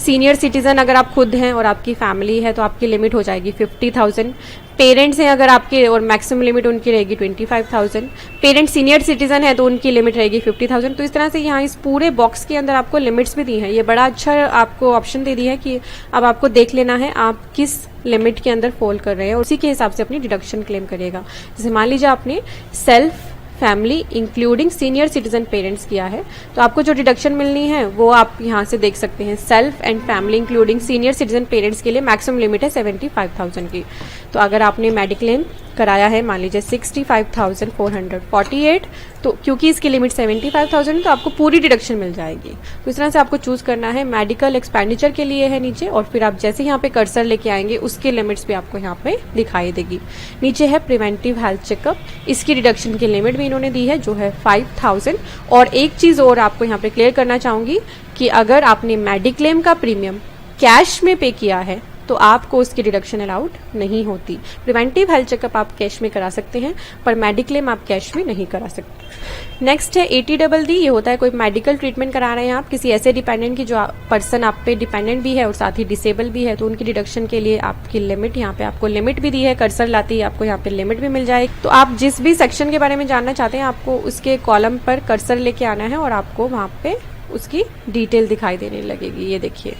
सीनियर सिटीजन अगर आप खुद हैं और आपकी फैमिली है तो आपकी लिमिट हो जाएगी 50,000। पेरेंट्स हैं अगर आपके और मैक्सिमम लिमिट उनकी रहेगी 25,000। पेरेंट्स सीनियर सिटीजन है तो उनकी लिमिट रहेगी 50,000। तो इस तरह से यहाँ इस पूरे बॉक्स के अंदर आपको लिमिट्स भी दी हैं। ये बड़ा अच्छा आपको ऑप्शन दे दिया है कि अब आपको देख लेना है आप किस लिमिट के अंदर फॉल कर रहे हैं, उसी के हिसाब से अपनी डिडक्शन क्लेम करिएगा। जैसे मान लीजिए आपने self family including senior citizen parents किया है तो आपको जो डिडक्शन मिलनी है वो आप यहाँ से देख सकते हैं। Self and family including senior citizen parents के लिए मैक्सिमम लिमिट है 75,000 की। तो अगर आपने मेडिक्लेम कराया है मान लीजिए 65,448, तो क्योंकि इसकी लिमिट 75,000 है तो आपको पूरी डिडक्शन मिल जाएगी। तो इस तरह से आपको चूज करना है। मेडिकल एक्सपेंडिचर के लिए है नीचे, और फिर आप जैसे यहाँ पे कर्सर लेके आएंगे उसके लिमिट्स भी आपको यहाँ पे दिखाई देगी। नीचे है प्रिवेंटिव हेल्थ चेकअप, इसकी डिडक्शन की लिमिट भी इन्होंने दी है जो है 5,000। और एक चीज और आपको यहाँ पे क्लियर करना चाहूंगी कि अगर आपने मेडिक्लेम का प्रीमियम कैश में पे किया है तो आपको उसकी डिडक्शन अलाउड नहीं होती। प्रिवेंटिव हेल्थ चेकअप आप कैश में करा सकते हैं पर मेडिक्लेम आप कैश में नहीं करा सकते। नेक्स्ट है 80DD। ये होता है कोई मेडिकल ट्रीटमेंट करा रहे हैं आप किसी ऐसे डिपेंडेंट की जो पर्सन आप पे डिपेंडेंट भी है और साथ ही डिसेबल भी है, तो उनकी डिडक्शन के लिए आपकी लिमिट यहाँ पे आपको लिमिट भी दी है। कर्सर लाते ही आपको यहाँ पे लिमिट भी मिल जाएगी। तो आप जिस भी सेक्शन के बारे में जानना चाहते हैं आपको उसके कॉलम पर कर्सर लेके आना है और आपको वहाँ पे उसकी डिटेल दिखाई देने लगेगी। ये देखिए,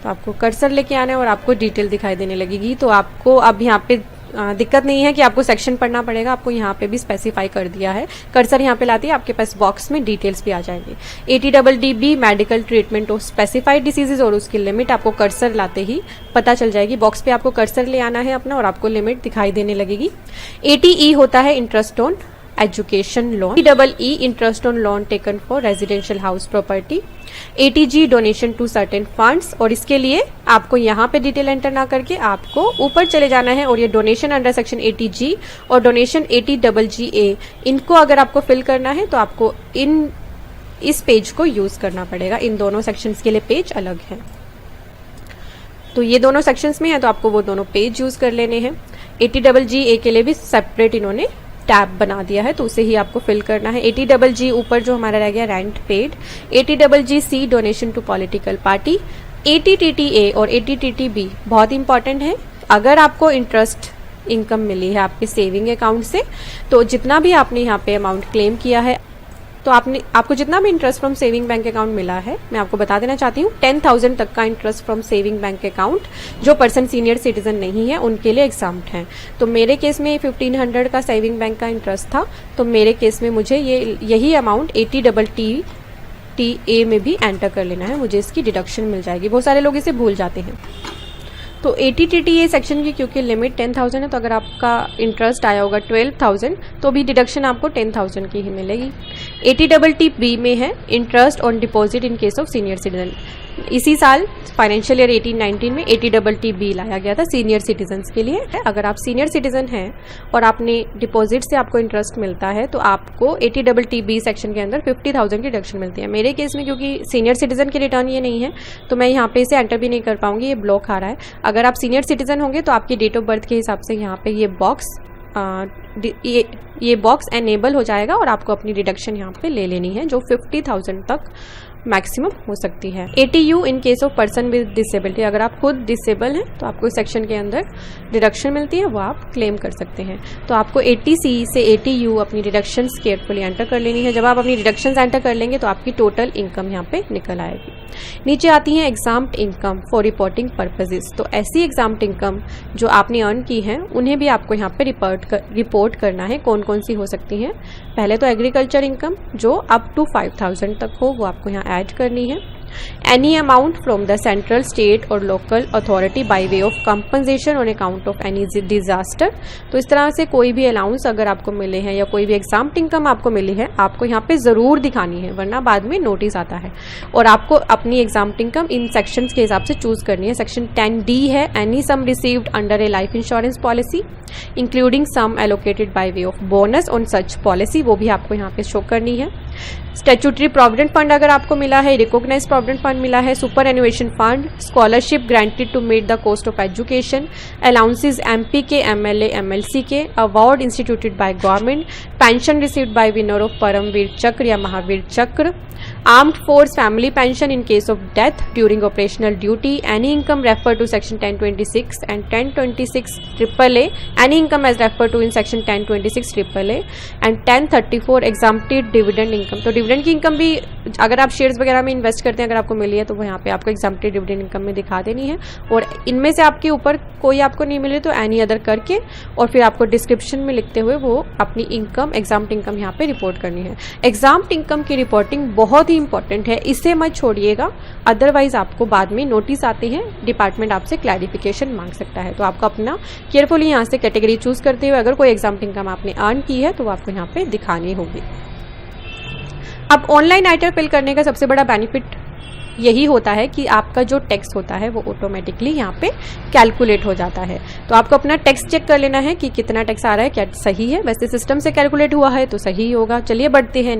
तो आपको कर्सर लेके आना है और आपको डिटेल दिखाई देने लगेगी। तो आपको अब यहाँ पे दिक्कत नहीं है कि आपको सेक्शन पढ़ना पड़ेगा, आपको यहाँ पे भी स्पेसिफाई कर दिया है। कर्सर यहाँ पे लाते ही आपके पास बॉक्स में डिटेल्स भी आ जाएंगे। 80DD medical treatment of specified diseases और उसकी लिमिट आपको कर्सर लाते ही पता चल जाएगी। बॉक्स पे आपको कर्सर ले आना है अपना और आपको लिमिट दिखाई देने लगेगी। 80E होता है interest on education loan. 80EE interest on loan taken for residential house property. 80G donation to certain funds, और इसके लिए आपको यहाँ पे डिटेल एंटर ना करके आपको ऊपर चले जाना है और ये डोनेशन अंडर सेक्शन 80G और डोनेशन 80GGA, इनको अगर आपको फिल करना है तो आपको इस पेज को यूज करना पड़ेगा। इन दोनों सेक्शंस के लिए पेज अलग है। तो ये दोनों सेक्शंस में है तो आपको वो दोनों पेज यूज कर लेने हैं। 80GGA के लिए भी सेपरेट इन्होंने टैब बना दिया है, तो उसे ही आपको फिल करना है। 80GG ऊपर जो हमारा रह गया rent paid, 80GC donation to political party, 80TTA और 80TTB बहुत इंपॉर्टेंट है। अगर आपको इंटरेस्ट इनकम मिली है आपके सेविंग अकाउंट से, तो जितना भी आपने यहाँ पे अमाउंट क्लेम किया है, तो आपको जितना भी interest from saving bank account मिला है, मैं आपको बता देना चाहती हूँ 10,000 तक का interest from saving bank account जो पर्सन सीनियर सिटीजन नहीं है उनके लिए एग्जाम्प्ट है। तो मेरे केस में 1500 का सेविंग बैंक का इंटरेस्ट था, तो मेरे केस में मुझे यही अमाउंट 80TTA में भी एंटर कर लेना है, मुझे इसकी डिडक्शन मिल जाएगी। बहुत सारे लोग इसे भूल जाते हैं। तो 80TTA सेक्शन की क्योंकि लिमिट 10,000 है, तो अगर आपका इंटरेस्ट आया होगा 12,000 तो भी डिडक्शन आपको 10,000 की ही मिलेगी। 80TTB में है interest on deposit in case of senior citizen. इसी साल फाइनेंशियल ईयर 18-19 में 80TTB लाया गया था सीनियर सिटीजन्स के लिए। अगर आप सीनियर सिटीजन हैं और आपने डिपॉजिट से आपको इंटरेस्ट मिलता है, तो आपको 80TTB सेक्शन के अंदर 50,000 की डिडक्शन मिलती है। मेरे केस में क्योंकि सीनियर सिटीजन की रिटर्न ये नहीं है, तो मैं यहाँ पे इसे एंटर भी नहीं कर पाऊंगी, ये ब्लॉक आ रहा है। अगर आप सीनियर सिटीजन होंगे तो आपकी डेट ऑफ बर्थ के हिसाब से यहाँ पे ये बॉक्स एनेबल हो जाएगा और आपको अपनी डिडक्शन यहाँ पे ले लेनी है, जो 50,000 तक मैक्सिमम हो सकती है। 80U in case of person with disability, अगर आप खुद डिसेबल हैं तो आपको सेक्शन के अंदर डिडक्शन मिलती है, वो आप क्लेम कर सकते हैं। तो आपको 80C से 80U अपनी डिडक्शंस केयरफुली एंटर कर लेनी है। जब आप अपनी डिडक्शंस एंटर कर लेंगे तो आपकी टोटल इनकम यहाँ पे निकल आएगी। नीचे आती है exempt income for reporting purposes. तो ऐसी एग्जाम्प्ट इनकम जो आपने अर्न की है उन्हें भी आपको यहाँ पे रिपोर्ट करना है। कौन कौन सी हो सकती हैं? पहले तो एग्रीकल्चर इनकम जो अप टू 5,000 तक हो, वो आपको यहाँ ऐड करनी है। Any amount from the central, state और local authority by way of compensation on account of any disaster. तो इस तरह से कोई भी अलाउंस अगर आपको मिले हैं या कोई भी एग्जाम्प्ट इनकम आपको मिली है, आपको यहाँ पे जरूर दिखानी है, वरना बाद में नोटिस आता है। और आपको अपनी एग्जाम्प्ट इनकम इन सेक्शंस के हिसाब से चूज करनी है। सेक्शन 10D है any sum received under a life insurance policy including sum allocated by way of bonus on such policy, वो भी आपको यहाँ पे शो करनी है। स्टैट्यूटरी प्रोविडेंट फंड अगर आपको मिला है, रिकॉग्नाइज प्रोविडेंट फंड मिला है, superannuation fund, scholarship granted to meet the cost of education, allowances MP के, MLA MLC के, award instituted by government, pension received by winner of Paramvir Chakra या Mahavir Chakra, armed force family pension in case of death during operational duty, any income refer to section 1026 and 1026 AAA, any income as refer to in section 1026 AAA and 1034 exempted dividend income. तो dividend की income भी अगर आप shares वगैरह में invest करते हैं, अगर आपको मिली है, तो वो यहाँ पे आपको एग्जाम्प्टेड डिविडेंड इनकम में दिखा देनी है। और इनमें से आपके ऊपर कोई आपको नहीं मिले तो एनी अदर करके और फिर आपको डिस्क्रिप्शन में लिखते हुए वो अपनी इनकम, एग्जाम्प्ट इनकम यहाँ पे रिपोर्ट करनी है। एग्जाम्प्ट इनकम की रिपोर्टिंग बहुत ही इंपॉर्टेंट है, इसे मत छोड़िएगा, अदरवाइज आपको बाद में नोटिस आते हैं, डिपार्टमेंट आपसे क्लैरिफिकेशन मांग सकता है। तो आपको अपना केयरफुली यहाँ से कैटेगरी चूज करते हुए अगर कोई एग्जाम्प्ट इनकम आपने अर्न की है तो वो आपको यहाँ पे दिखानी होगी। अब ऑनलाइन आइटर फिल करने का सबसे बड़ा बेनिफिट यही होता है कि आपका जो टैक्स होता है वो ऑटोमेटिकली यहाँ पे कैलकुलेट हो जाता है। तो आपको अपना टैक्स चेक कर लेना है कि कितना टैक्स आ रहा है, क्या सही है। वैसे सिस्टम से कैलकुलेट हुआ है तो सही होगा। चलिए बढ़ते हैं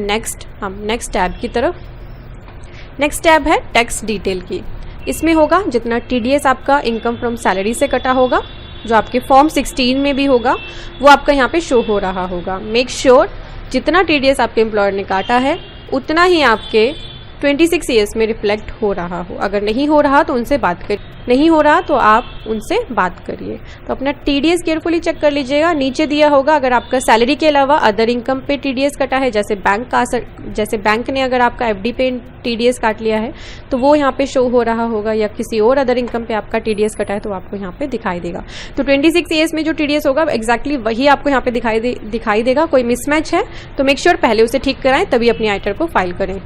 हम नेक्स्ट टैब की तरफ। नेक्स्ट टैब है टैक्स डिटेल की। इसमें होगा जितना TDS आपका इनकम फ्रॉम सैलरी से कटा होगा, जो आपके फॉर्म 16 में भी होगा, वो आपका यहाँ पे शो हो रहा होगा। मेक श्योर जितना TDS आपके एम्प्लॉयर ने काटा है उतना ही आपके 26 ईयर्स में रिफ्लेक्ट हो रहा हो। अगर नहीं हो रहा तो उनसे बात करिए, नहीं हो रहा तो आप उनसे बात करिए। तो अपना TDS केयरफुली चेक कर लीजिएगा। नीचे दिया होगा अगर आपका सैलरी के अलावा अदर इनकम पे TDS कटा है, जैसे बैंक ने अगर आपका FD पे TDS काट लिया है तो वो यहाँ पे शो हो रहा होगा, या किसी और अदर इनकम पे आपका TDS कटा है तो आपको यहाँ पे दिखाई देगा। तो 26 ईयर्स में जो TDS होगा एग्जैक्टली वही आपको यहाँ पे दिखाई देगा। कोई मिसमैच है तो मेक श्योर पहले उसे ठीक कराएं, तभी अपनी आइटर को फाइल करें।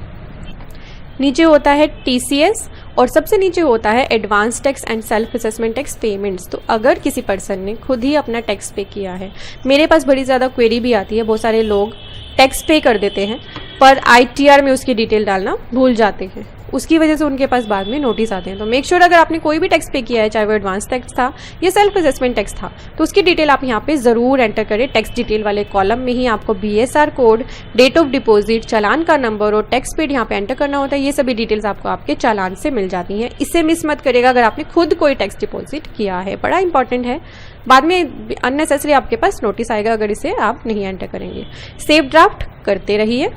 नीचे होता है TCS और सबसे नीचे होता है advance tax and self assessment tax payments. तो अगर किसी पर्सन ने खुद ही अपना टैक्स पे किया है, मेरे पास बड़ी ज़्यादा क्वेरी भी आती है, बहुत सारे लोग टैक्स पे कर देते हैं पर ITR में उसकी डिटेल डालना भूल जाते हैं। उसकी वजह से उनके पास बाद में नोटिस आते हैं। तो मेक श्योर अगर आपने कोई भी टैक्स पे किया है, चाहे वो एडवांस टैक्स था या सेल्फ असेसमेंट टैक्स था, तो उसकी डिटेल आप यहाँ पे ज़रूर एंटर करें। टैक्स डिटेल वाले कॉलम में ही आपको BSR code, date of deposit, challan का नंबर और टैक्स पेड यहाँ पे एंटर करना होता है। ये सभी डिटेल्स आपको आपके चालान से मिल जाती हैं। इसे मिस मत करेगा अगर आपने खुद कोई टैक्स डिपॉजिट किया है, बड़ा इंपॉर्टेंट है। बाद में अननेसेसरी आपके पास नोटिस आएगा अगर इसे आप नहीं एंटर करेंगे। सेव ड्राफ्ट करते रहिए।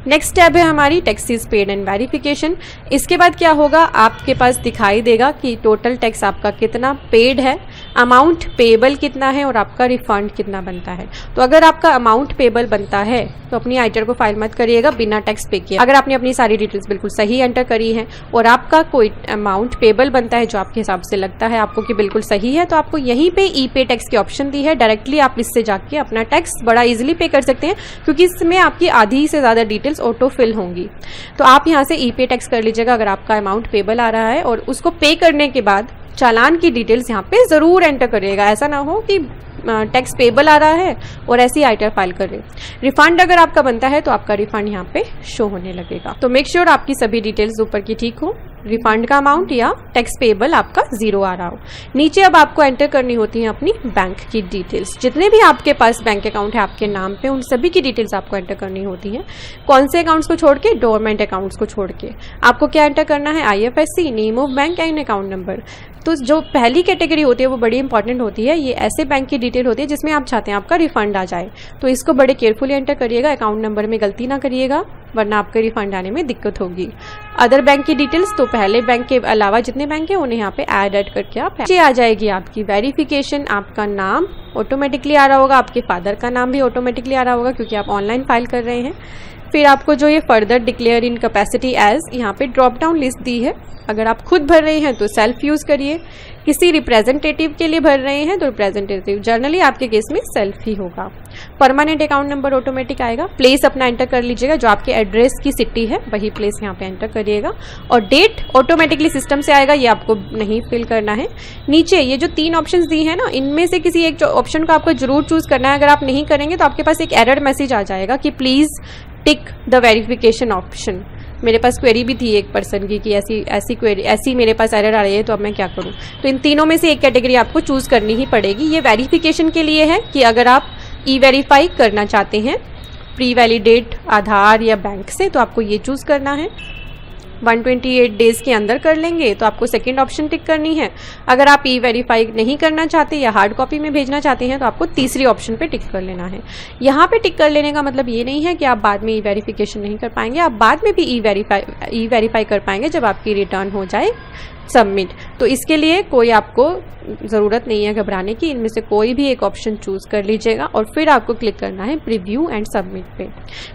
नेक्स्ट स्टेप है हमारी टैक्सेस पेड एंड वेरिफिकेशन। इसके बाद क्या होगा, आपके पास दिखाई देगा कि टोटल टैक्स आपका कितना पेड है, अमाउंट पेबल कितना है और आपका रिफंड कितना बनता है। तो अगर आपका अमाउंट पेबल बनता है तो अपनी आइटर को फाइल मत करिएगा बिना टैक्स पे किए। अगर आपने अपनी सारी डिटेल्स बिल्कुल सही एंटर करी है और आपका कोई अमाउंट पेबल बनता है जो आपके हिसाब से लगता है आपको कि बिल्कुल सही है, तो आपको यहीं पे ई पे टैक्स की ऑप्शन दी है। डायरेक्टली आप इससे जाके अपना टैक्स बड़ा इजीली पे कर सकते हैं, क्योंकि इसमें आपकी आधी से ज़्यादा डिटेल्स ऑटो फिल होंगी। तो आप यहाँ से ई पे टैक्स कर लीजिएगा अगर आपका अमाउंट पेबल आ रहा है, और उसको पे करने के बाद चालान की डिटेल्स यहाँ पे ज़रूर एंटर करिएगा। ऐसा ना हो कि टैक्स पेबल आ रहा है और ऐसी आइटर फाइल कर रहे। रिफंड अगर आपका बनता है तो आपका रिफंड यहाँ पे शो होने लगेगा। तो मेक श्योर आपकी सभी डिटेल्स ऊपर की ठीक हो, रिफंड का अमाउंट या टैक्स पेबल आपका 0 आ रहा हो। नीचे अब आपको एंटर करनी होती है अपनी बैंक की डिटेल्स। जितने भी आपके पास बैंक अकाउंट है आपके नाम पे, उन सभी की डिटेल्स आपको एंटर करनी होती है। कौन से अकाउंट्स को छोड़ के? डोरमेंट अकाउंट्स को छोड़ के आपको क्या एंटर करना है? IFSC, name of bank and account number. तो जो पहली कैटेगरी होती है वो बड़ी इंपॉर्टेंट होती है। ये ऐसे बैंक की डिटेल होती है जिसमें आप चाहते हैं आपका रिफंड आ जाए, तो इसको बड़े केयरफुली एंटर करिएगा। अकाउंट नंबर में गलती ना करिएगा, वरना आपके रिफंड आने में दिक्कत होगी। अदर बैंक की डिटेल्स, तो पहले बैंक के अलावा जितने बैंक है उन्हें यहाँ पे ऐड करके आप नीचे आ जाएगी आपकी वेरिफिकेशन। आपका नाम ऑटोमेटिकली आ रहा होगा, आपके फादर का नाम भी ऑटोमेटिकली आ रहा होगा क्योंकि आप ऑनलाइन फाइल कर रहे हैं। फिर आपको जो ये further declare in capacity as, यहाँ पे ड्रॉप डाउन लिस्ट दी है। अगर आप खुद भर रहे हैं तो सेल्फ यूज करिए, किसी रिप्रेजेंटेटिव के लिए भर रहे हैं तो रिप्रेजेंटेटिव, जनरली आपके केस में सेल्फ ही होगा। परमानेंट अकाउंट नंबर ऑटोमेटिक आएगा। प्लेस अपना एंटर कर लीजिएगा, जो आपके एड्रेस की सिटी है वही प्लेस यहाँ पे एंटर करिएगा। और डेट ऑटोमेटिकली सिस्टम से आएगा, ये आपको नहीं फिल करना है। नीचे ये जो 3 ऑप्शंस दी है ना, इनमें से किसी एक ऑप्शन को आपको जरूर चूज करना है। अगर आप नहीं करेंगे तो आपके पास एक एरर मैसेज आ जाएगा कि please tick the verification option. मेरे पास क्वेरी भी थी एक पर्सन की कि ऐसी मेरे पास एरर आ रही है, तो अब मैं क्या करूं। तो इन तीनों में से एक कैटेगरी आपको चूज करनी ही पड़ेगी। ये वेरिफिकेशन के लिए है कि अगर आप ई-वेरीफाई करना चाहते हैं प्री वैलिडेट आधार या बैंक से, तो आपको ये चूज करना है। 128 डेज के अंदर कर लेंगे तो आपको सेकंड ऑप्शन टिक करनी है। अगर आप ई-वेरीफाई नहीं करना चाहते या हार्ड कॉपी में भेजना चाहते हैं तो आपको तीसरी ऑप्शन पे टिक कर लेना है। यहाँ पे टिक कर लेने का मतलब ये नहीं है कि आप बाद में ई-वेरिफिकेशन नहीं कर पाएंगे, आप बाद में भी ई-वेरीफाई कर पाएंगे जब आपकी रिटर्न हो जाए सबमिट। तो इसके लिए कोई आपको ज़रूरत नहीं है घबराने की, इनमें से कोई भी एक ऑप्शन चूज कर लीजिएगा और फिर आपको क्लिक करना है प्रीव्यू एंड सबमिट पे।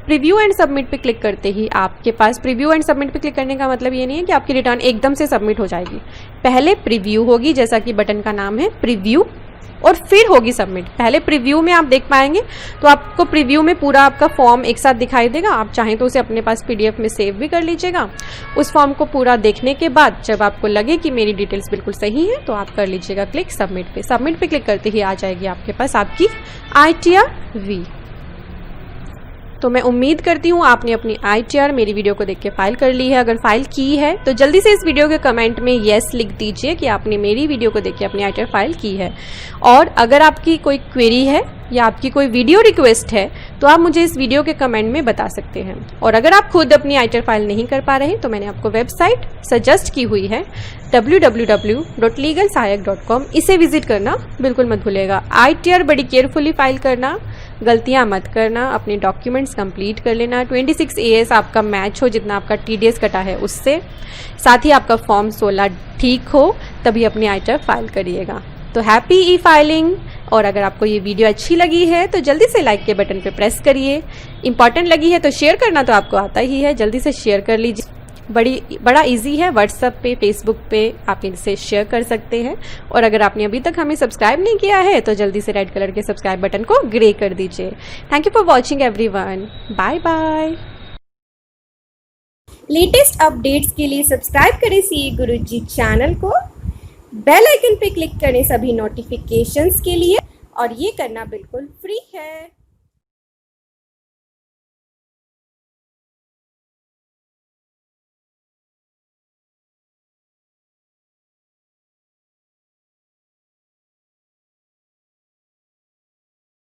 प्रीव्यू एंड सबमिट पे क्लिक करते ही आपके पास, प्रीव्यू एंड सबमिट पे क्लिक करने का मतलब ये नहीं है कि आपकी रिटर्न एकदम से सबमिट हो जाएगी। पहले प्रीव्यू होगी, जैसा कि बटन का नाम है प्रीव्यू, और फिर होगी सबमिट। पहले प्रीव्यू में आप देख पाएंगे तो आपको प्रीव्यू में पूरा आपका फॉर्म एक साथ दिखाई देगा। आप चाहें तो उसे अपने पास PDF में सेव भी कर लीजिएगा। उस फॉर्म को पूरा देखने के बाद जब आपको लगे कि मेरी डिटेल्स बिल्कुल सही है तो आप कर लीजिएगा क्लिक सबमिट पे। सबमिट पे क्लिक करते ही आ जाएगी आपके पास आपकी ITR V। तो मैं उम्मीद करती हूँ आपने अपनी ITR मेरी वीडियो को देख के फाइल कर ली है। अगर फाइल की है तो जल्दी से इस वीडियो के कमेंट में येस लिख दीजिए कि आपने मेरी वीडियो को देख के अपनी ITR फाइल की है। और अगर आपकी कोई क्वेरी है या आपकी कोई वीडियो रिक्वेस्ट है तो आप मुझे इस वीडियो के कमेंट में बता सकते हैं। और अगर आप खुद अपनी ITR फाइल नहीं कर पा रहे तो मैंने आपको वेबसाइट सजेस्ट की हुई है www.legalsahayak.com। इसे विजिट करना बिल्कुल मत भूलिएगा। ITR बड़ी केयरफुली फाइल करना, गलतियां मत करना, अपने डॉक्यूमेंट्स कंप्लीट कर लेना। 26 AS आपका मैच हो जितना आपका TDS कटा है उससे, साथ ही आपका फॉर्म 16 ठीक हो, तभी अपनी ITR फाइल करिएगा। तो हैप्पी ई फाइलिंग। और अगर आपको ये वीडियो अच्छी लगी है तो जल्दी से लाइक के बटन पे प्रेस करिए। इंपॉर्टेंट लगी है तो शेयर करना तो आपको आता ही है, जल्दी से शेयर कर लीजिए। बड़ा इजी है, व्हाट्सएप पे, फेसबुक पे आप इनसे शेयर कर सकते हैं। और अगर आपने अभी तक हमें सब्सक्राइब नहीं किया है तो जल्दी से रेड कलर के सब्सक्राइब बटन को ग्रे कर दीजिए। Thank you for watching everyone, bye bye. Latest updates के लिए सब्सक्राइब करें CA गुरुजी चैनल को, बेल आइकन पे क्लिक करें सभी नोटिफिकेशंस के लिए, और ये करना बिल्कुल फ्री है।